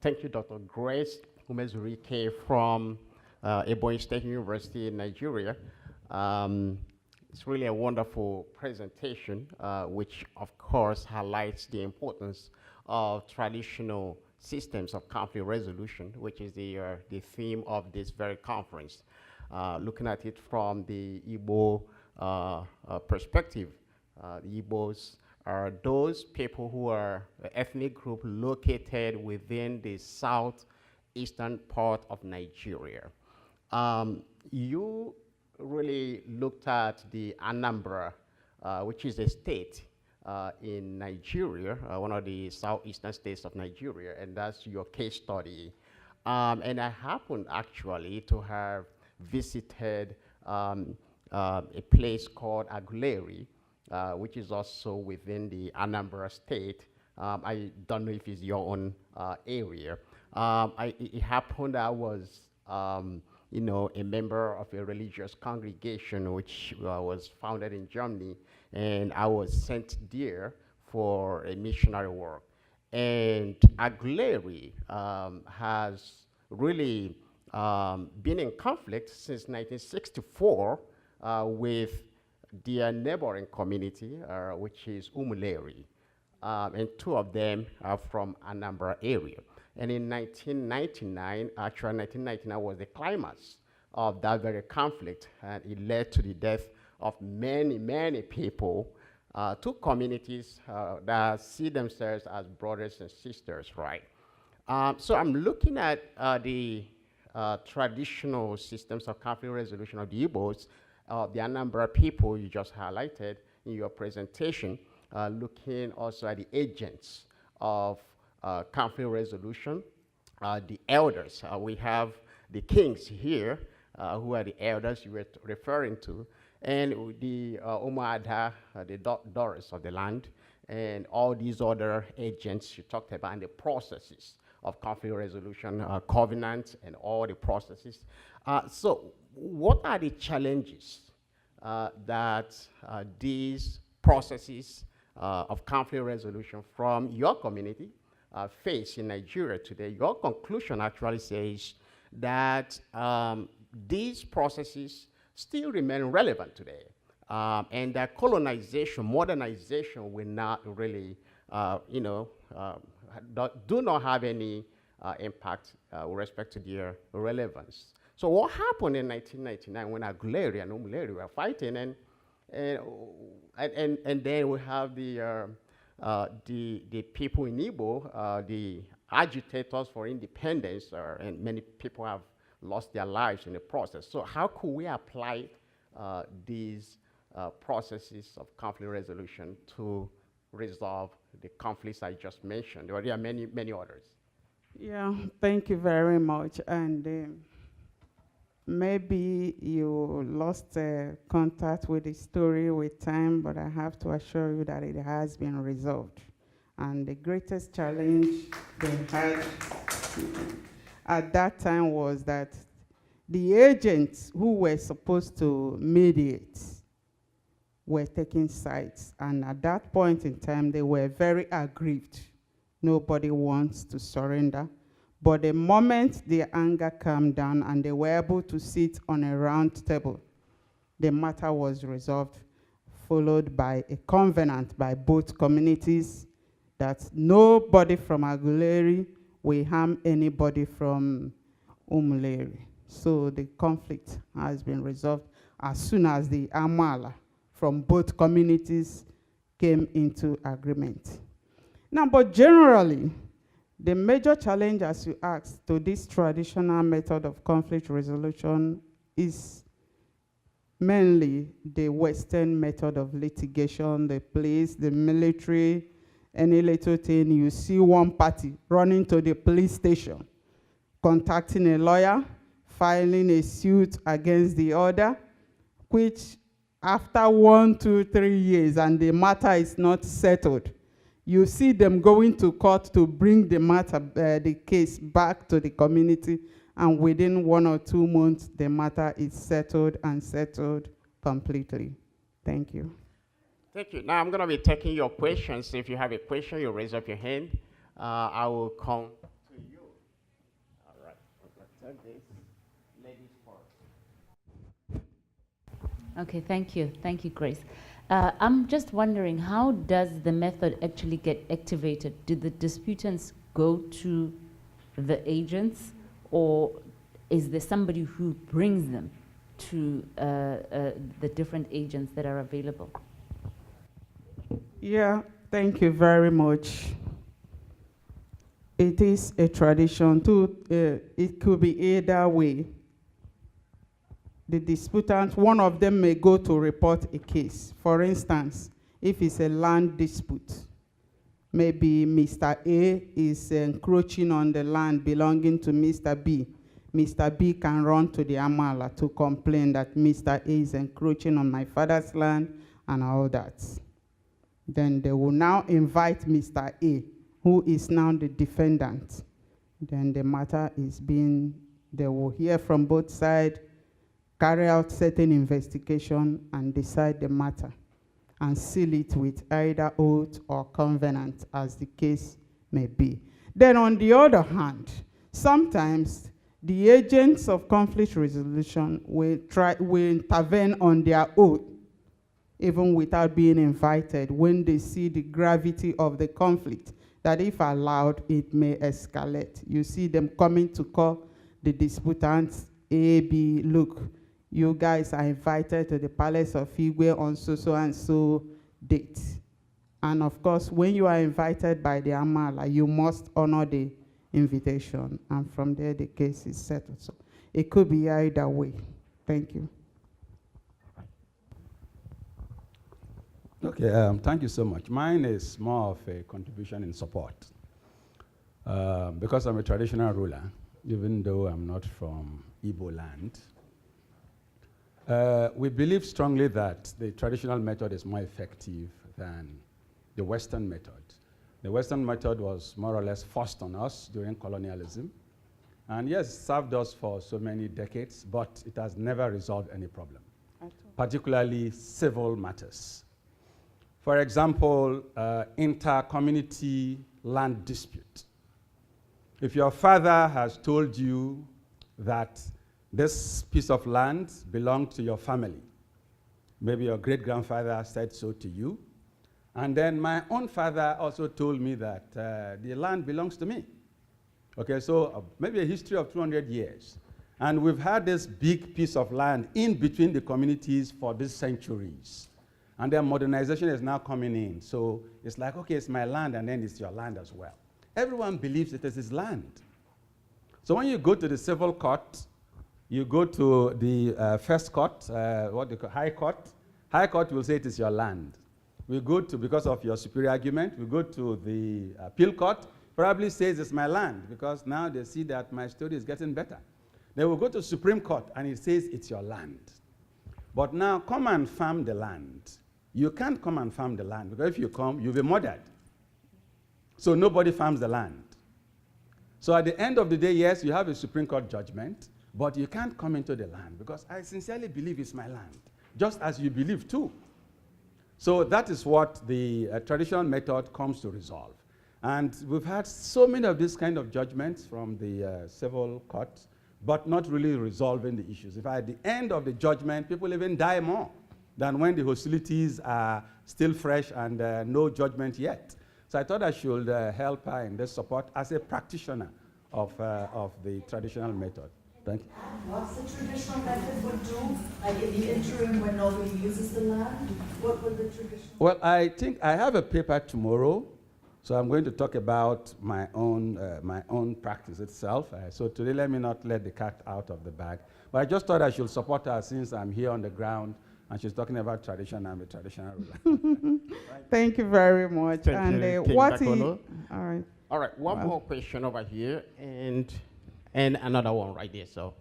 Thank you, Dr. Grace Umezurike from Ebonyi State University in Nigeria. It's really a wonderful presentation, which of course highlights the importance of traditional systems of conflict resolution, which is the theme of this very conference. Looking at it from the Igbo perspective, the Igbos are those people who are an ethnic group located within the southeastern part of Nigeria. You really looked at the Anambra, which is a state in Nigeria, one of the southeastern states of Nigeria, and that's your case study. And I happened actually to have visited a place called Aguleri, which is also within the Anambra state. I don't know if it's your own area. It happened I was, you know, a member of a religious congregation which was founded in Germany, and I was sent there for a missionary work. And Aguleri has really been in conflict since 1964 with their neighboring community, which is Umuleri, and two of them are from Anambra area. And in 1999, actually 1999 was the climax of that very conflict, and it led to the death of many, many people, two communities that see themselves as brothers and sisters, right? So I'm looking at the traditional systems of conflict resolution of the Igbos, the Anambra people you just highlighted in your presentation, looking also at the agents of conflict resolution, the elders. We have the kings here, who are the elders you were referring to, and the Umuada, the daughters of the land, and all these other agents you talked about, and the processes of conflict resolution, covenants, and all the processes. So what are the challenges that these processes of conflict resolution from your community face in Nigeria today? Your conclusion actually says that these processes still remain relevant today, and that colonization, modernization will not really, you know, do not have any impact with respect to their relevance. So what happened in 1999 when Aguleri and Umuleri were fighting, and then we have the people in Igbo, the agitators for independence, and many people have lost their lives in the process. So how could we apply these processes of conflict resolution to resolve the conflicts I just mentioned? There are many, many others. Yeah, thank you very much. And maybe you lost contact with the story with time, but I have to assure you that it has been resolved. And the greatest challenge they had at that time was that the agents who were supposed to mediate were taking sides. And at that point in time, they were very aggrieved. Nobody wants to surrender. But the moment the anger calmed down and they were able to sit on a round table, the matter was resolved, followed by a covenant by both communities that nobody from Aguleri will harm anybody from Umuleri. So the conflict has been resolved as soon as the Amala from both communities came into agreement. Now, but generally, the major challenge, as you asked, to this traditional method of conflict resolution is mainly the Western method of litigation, the police, the military, any little thing, you see one party running to the police station, contacting a lawyer, filing a suit against the other, which after 1, 2, 3 years and the matter is not settled, you see them going to court to bring the matter, the case back to the community, and within 1 or 2 months, the matter is settled and settled completely. Thank you. Thank you. Now I'm going to be taking your questions. If you have a question, you raise up your hand. I will come to you. Okay. Ladies first. Okay, thank you. Thank you, Grace. I'm just wondering, how does the method actually get activated? Do the disputants go to the agents, or is there somebody who brings them to the different agents that are available? Yeah, thank you very much. It is a tradition to, it could be either way. The disputant, one of them may go to report a case. For instance, if it's a land dispute, maybe Mr. A is encroaching on the land belonging to Mr. B. Mr. B can run to the Amala to complain that Mr. A is encroaching on my father's land and all that. Then they will now invite Mr. A, who is now the defendant. Then the matter is being, they will hear from both sides, carry out certain investigation, and decide the matter, and seal it with either oath or covenant, as the case may be. Then on the other hand, sometimes the agents of conflict resolution will intervene on their oath, even without being invited, when they see the gravity of the conflict, that if allowed, it may escalate. You see them coming to call the disputants, A, B, look, you guys are invited to the palace of Igbo on so and so date. And of course, when you are invited by the Amala, you must honor the invitation. And from there, the case is settled. So it could be either way. Thank you. Okay, thank you so much. Mine is more of a contribution in support. Because I'm a traditional ruler, even though I'm not from Igbo land, we believe strongly that the traditional method is more effective than the Western method. The Western method was more or less forced on us during colonialism. And yes, served us for so many decades, but it has never resolved any problem, particularly civil matters. For example, inter-community land dispute. If your father has told you that this piece of land belonged to your family, maybe your great-grandfather said so to you, and then my own father also told me that the land belongs to me. Okay, so maybe a history of 200 years. And we've had this big piece of land in between the communities for these centuries. And then modernization is now coming in. So it's like, okay, it's my land, and then it's your land as well. Everyone believes it is his land. So when you go to the civil court, you go to the first court, what they call high court. High court will say it is your land. We go to, because of your superior argument, we go to the appeal court, probably says it's my land, because now they see that my story is getting better. Then we'll go to Supreme Court, and it says it's your land. But now come and farm the land. You can't come and farm the land, because if you come, you'll be murdered. So nobody farms the land. So at the end of the day, yes, you have a Supreme Court judgment, but you can't come into the land, because I sincerely believe it's my land, just as you believe too. So that is what the traditional method comes to resolve. And we've had so many of these kind of judgments from the civil courts, but not really resolving the issues. If at the end of the judgment, people even die more than when the hostilities are still fresh and no judgment yet. So I thought I should help her in this support as a practitioner of the traditional method. Thank you. What's the traditional method would do, like in the interim when nobody uses the land? What would the traditional? Well, I think I have a paper tomorrow, so I'm going to talk about my own practice itself. So today, let me not let the cat out of the bag. But I just thought I should support her since I'm here on the ground and she's talking about tradition. I'm a traditional ruler. Thank you very much. Thank and you, what King is, Bakolo. all right. All right, one more question over here, and another one right there. So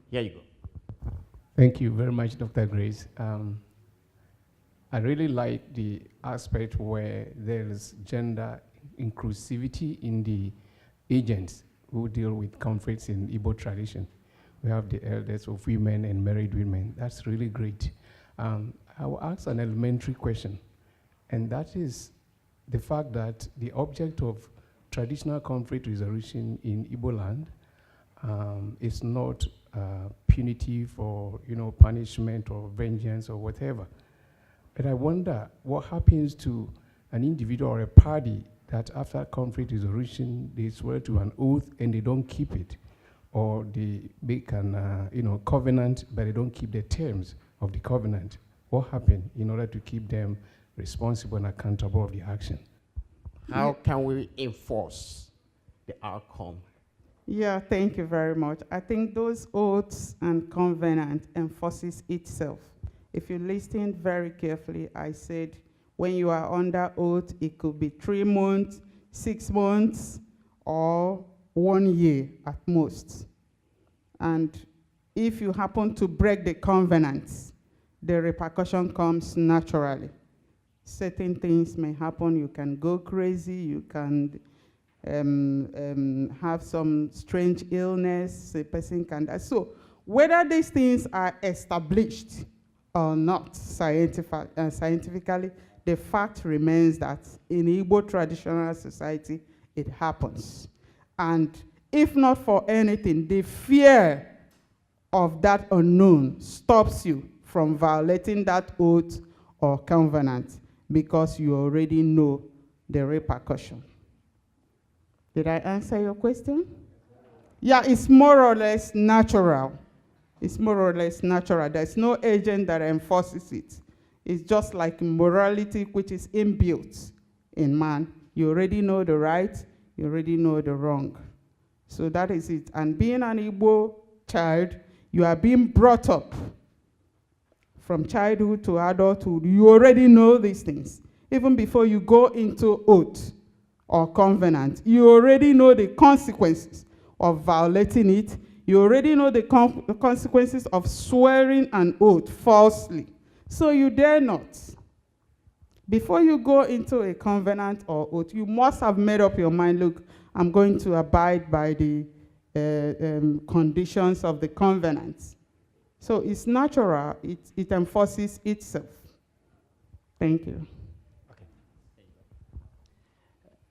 here you go. Thank you very much, Dr. Grace. I really like the aspect where there is gender inclusivity in the agents who deal with conflicts in Igbo tradition. We have the elders of women and married women. That's really great. I will ask an elementary question, and that is the fact that the object of traditional conflict resolution in Igbo land It's not punitive or punishment or vengeance or whatever. But I wonder what happens to an individual or a party that after conflict resolution, they swear to an oath and they don't keep it, or they make an covenant, but they don't keep the terms of the covenant. What happened in order to keep them responsible and accountable of the action? How can we enforce the outcome? Yeah, thank you very much. I think those oaths and covenant enforces itself. If you listen very carefully, I said when you are under oath, it could be 3 months, 6 months, or 1 year at most. And if you happen to break the covenants, the repercussion comes naturally. Certain things may happen. You can go crazy. You can have some strange illness. A person can die. So whether these things are established or not scientifically, the fact remains that in Igbo traditional society, it happens. And if not for anything, the fear of that unknown stops you from violating that oath or covenant because you already know the repercussion. Did I answer your question? Yeah, it's more or less natural. It's more or less natural. There's no agent that enforces it. It's just like morality, which is inbuilt in man. You already know the right, you already know the wrong. So that is it. And being an Igbo child, you are being brought up from childhood to adulthood. You already know these things. Even before you go into oath or covenant, you already know the consequences of violating it. You already know the consequences of swearing an oath falsely. So you dare not. Before you go into a covenant or oath, you must have made up your mind, look, I'm going to abide by the conditions of the covenant. So it's natural. It enforces itself. Thank you. Okay.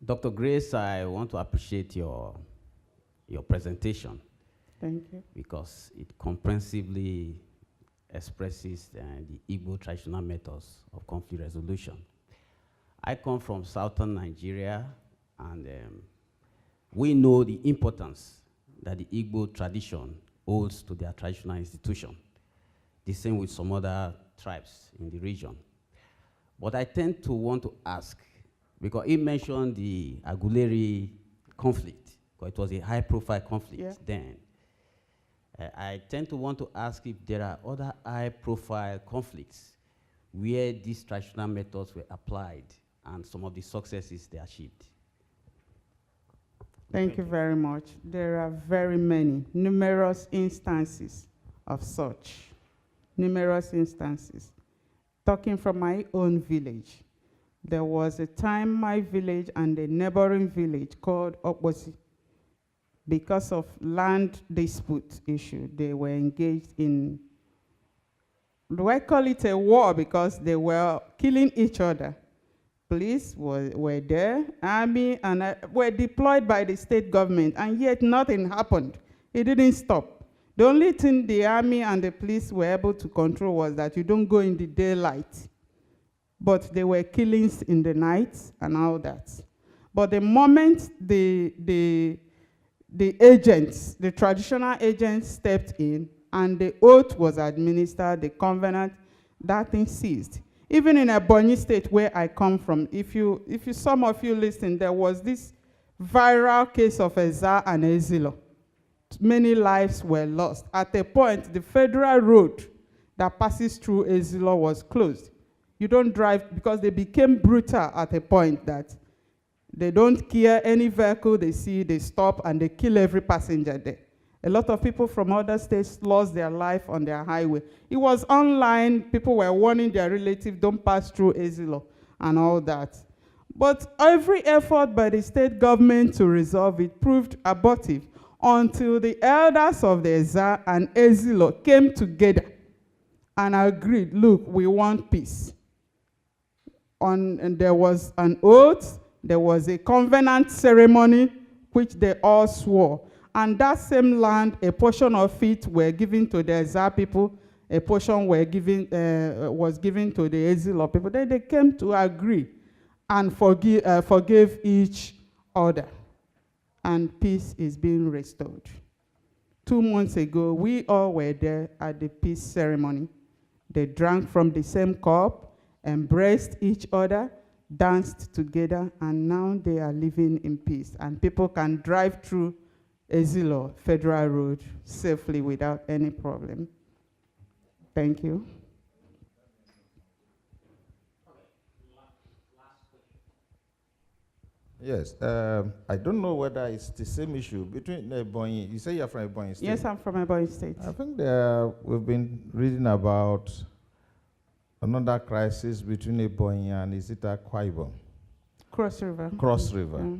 Dr. Grace, I want to appreciate your presentation. Thank you. Because it comprehensively expresses the Igbo traditional methods of conflict resolution. I come from southern Nigeria, and we know the importance that the Igbo tradition holds to their traditional institution. The same with some other tribes in the region. But I tend to want to ask, because he mentioned the Aguleri conflict, because it was a high-profile conflict then. I tend to want to ask if there are other high-profile conflicts where these traditional methods were applied and some of the successes they achieved. Thank you very much. There are very many, numerous instances of such. Numerous instances. Talking from my own village, there was a time my village and a neighboring village called Oposi, because of land dispute issue, they were engaged in, do I call it a war, because they were killing each other. Police were there, army, and were deployed by the state government, and yet nothing happened. It didn't stop. The only thing the army and the police were able to control was that you don't go in the daylight. But there were killings in the night and all that. But the moment the agents, the traditional agents stepped in and the oath was administered, the covenant, that thing ceased. Even in Ebonyi state where I come from, if some of you listen, there was this viral case of Eza and Ezilo. Many lives were lost. At a point, the federal road that passes through Ezilo was closed. You don't drive, because they became brutal at a point that they don't care any vehicle they see, they stop, and they kill every passenger there. A lot of people from other states lost their life on their highway. It was online. People were warning their relatives, don't pass through Ezilo and all that. But every effort by the state government to resolve it proved abortive until the elders of the Eza and Ezilo came together and agreed, look, we want peace. And there was an oath. There was a covenant ceremony which they all swore. And that same land, a portion of it were given to the Ezza people, a portion was given to the Ezilo people. Then they came to agree and forgave each other. And peace is being restored. 2 months ago, we all were there at the peace ceremony. They drank from the same cup, embraced each other, danced together, and now they are living in peace. And people can drive through Ezilo Federal Road safely without any problem. Thank you. Yes, I don't know whether it's the same issue between Ebonyi. You say you're from Ebonyi State? Yes, I'm from Ebonyi State. I think we've been reading about another crisis between Ebonyi and is it Akwa Ibom? Cross River. Cross River. Yeah.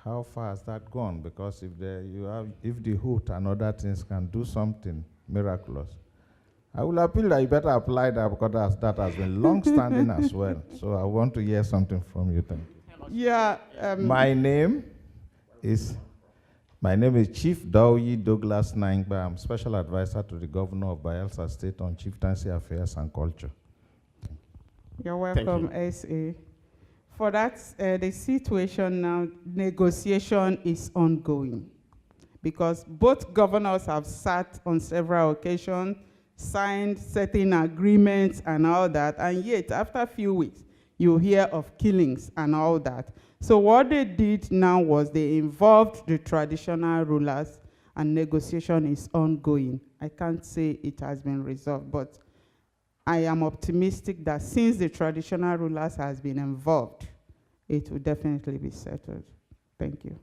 How far has that gone? Because if the hood and other things can do something miraculous, I will appeal that you better apply that because that has been long-standing as well. So I want to hear something from you. Thank you. Yeah. My name is Chief Daoyi Douglas Naingba. I'm Special Advisor to the Governor of Bayelsa State on Chieftaincy Affairs and Culture. You're welcome, SA. For that, the situation now, negotiation is ongoing because both governors have sat on several occasions, signed certain agreements and all that, and yet after a few weeks, you hear of killings and all that. So what they did now was they involved the traditional rulers and negotiation is ongoing. I can't say it has been resolved, but I am optimistic that since the traditional rulers has been involved, it will definitely be settled. Thank you.